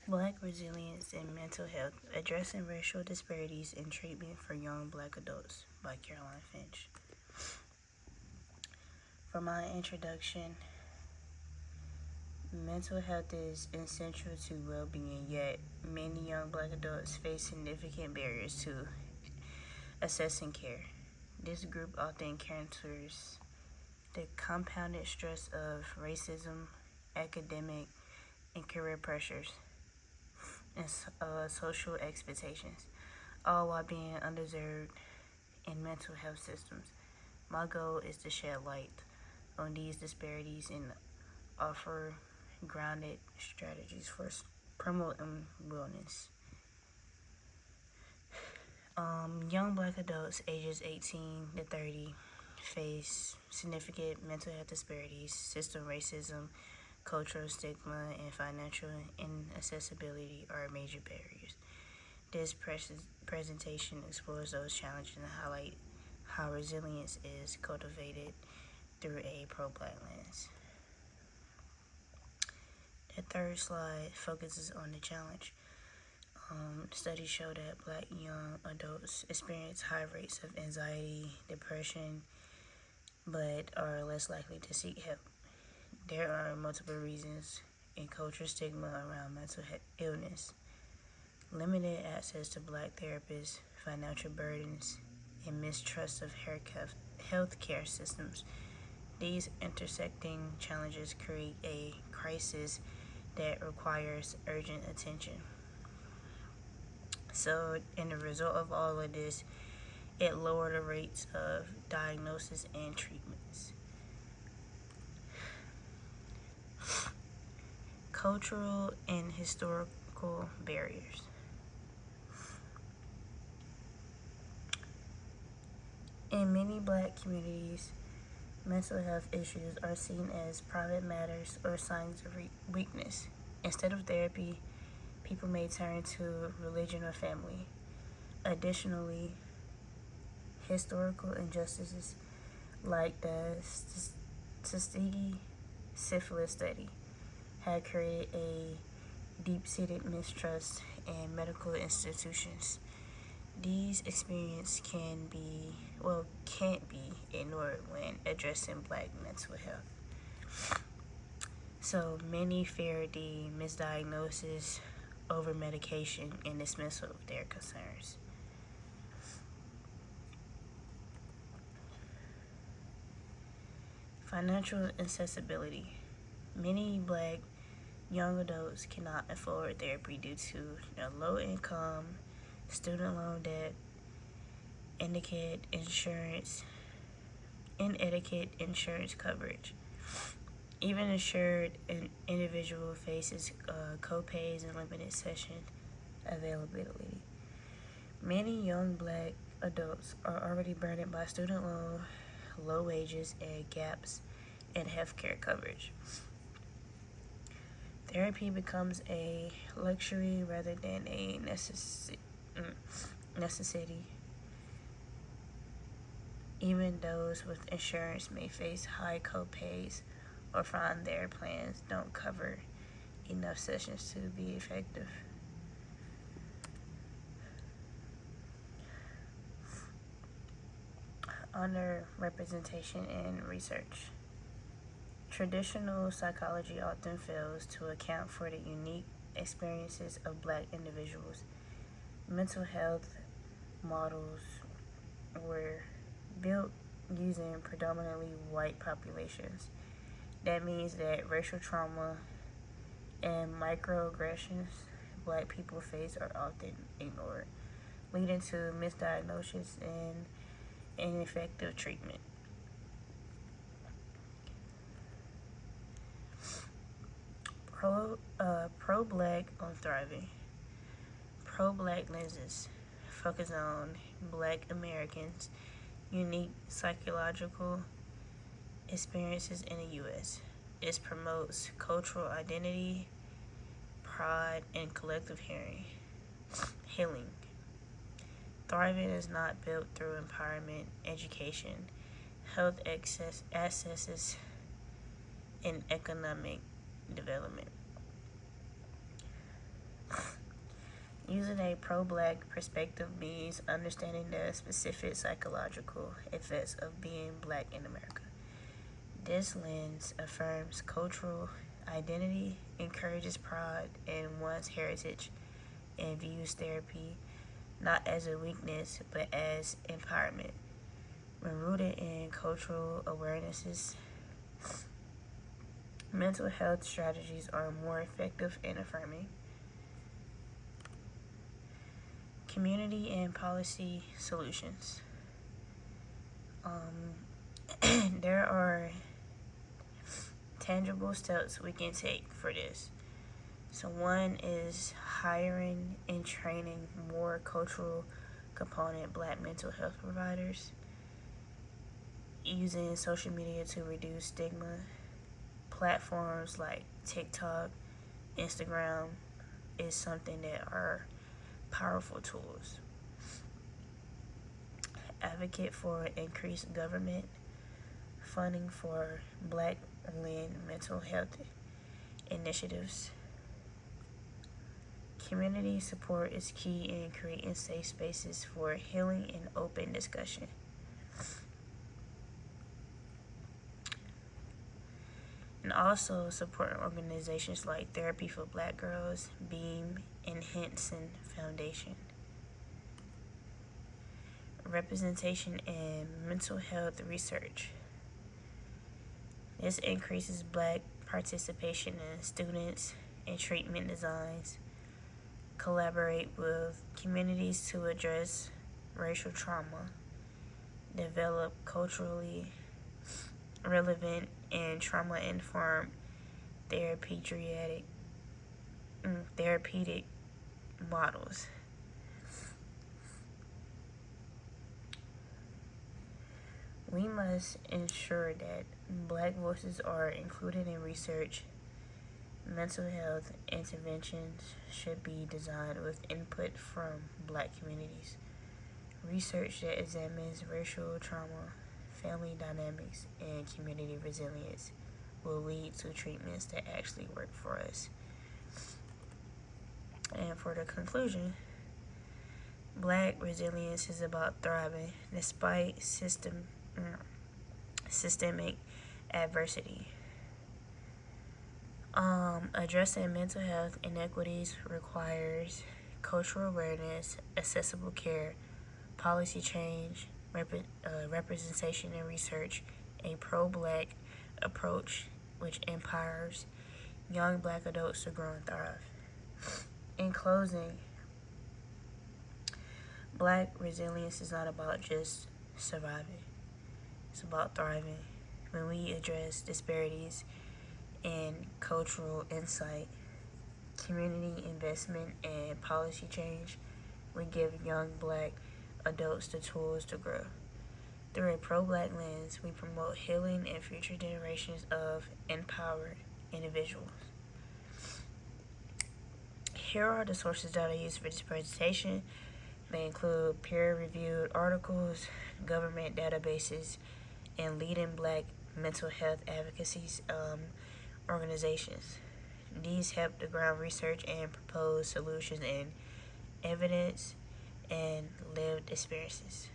Black Resilience and Mental Health, Addressing Racial Disparities in Treatment for Young Black Adults by Caroline Finch. For my introduction, mental health is essential to well-being, yet many young black adults face significant barriers to accessing care. This group often encounters the compounded stress of racism, academic and career pressures, and social expectations, all while being underserved in mental health systems. My goal is to shed light on these disparities and offer grounded strategies for promoting wellness. Young black adults ages 18 to 30 face significant mental health disparities, system racism, cultural stigma, and financial inaccessibility are major barriers. This presentation explores those challenges and highlight how resilience is cultivated through a pro-black lens. The third slide focuses on the challenge. Studies show that black young adults experience high rates of anxiety, depression, but are less likely to seek help. There are multiple reasons and cultural stigma around mental illness. Limited access to black therapists, financial burdens, and mistrust of healthcare systems. These intersecting challenges create a crisis that requires urgent attention. So, in the result of all of this, it lowered the rates of diagnosis and treatments. Cultural and historical barriers. In many black communities, mental health issues are seen as private matters or signs of weakness. Instead of therapy, people may turn to religion or family. Additionally, historical injustices like the Tuskegee syphilis study had created a deep-seated mistrust in medical institutions. These experiences can't be ignored when addressing black mental health. So many fear the misdiagnosis, over medication, and dismissal of their concerns. Financial accessibility. Many black young adults cannot afford therapy due to low income, student loan debt, inadequate insurance coverage. Even insured an individual faces co-pays and limited session availability. Many young black adults are already burdened by student loan, low wages, and gaps in healthcare coverage. Therapy becomes a luxury rather than a necessity. Even those with insurance may face high co-pays or find their plans don't cover enough sessions to be effective. Underrepresentation in research. Traditional psychology often fails to account for the unique experiences of black individuals. Mental health models were built using predominantly white populations. That means that racial trauma and microaggressions black people face are often ignored, leading to misdiagnosis and ineffective treatment. Pro-black on thriving. Pro-black lenses focus on black Americans' unique psychological experiences in the U.S. This promotes cultural identity, pride, and collective healing. Thriving is not built through empowerment, education, health accesses, and economic development. Holding a pro-black perspective means understanding the specific psychological effects of being black in America. This lens affirms cultural identity, encourages pride in one's heritage, and views therapy not as a weakness but as empowerment. When rooted in cultural awarenesses, mental health strategies are more effective and affirming. Community and policy solutions. There are tangible steps we can take for this. So one is hiring and training more cultural component black mental health providers, using social media to reduce stigma. Platforms like TikTok, Instagram is something that are powerful tools. Advocate for increased government funding for black-led mental health initiatives. Community support is key in creating safe spaces for healing and open discussion. And also supporting organizations like Therapy for Black Girls, BEAM, and Henson Foundation. Representation in mental health research. This increases black participation in students and treatment designs. Collaborate with communities to address racial trauma. Develop culturally relevant and trauma-informed therapeutic models. We must ensure that black voices are included in research. Mental health interventions should be designed with input from black communities. Research that examines racial trauma, family dynamics, and community resilience will lead to treatments that actually work for us. And for the conclusion, black resilience is about thriving despite systemic adversity. Addressing mental health inequities requires cultural awareness, accessible care, policy change, representation and research, a pro-black approach which empowers young black adults to grow and thrive. In closing, black resilience is not about just surviving. It's about thriving. When we address disparities in cultural insight, community investment, and policy change, we give young black adults the tools to grow. Through a pro-black lens, we promote healing and future generations of empowered individuals. Here are the sources that I used for this presentation. They include peer-reviewed articles, government databases, and leading black mental health advocacy organizations. These help to ground research and propose solutions in evidence and lived experiences.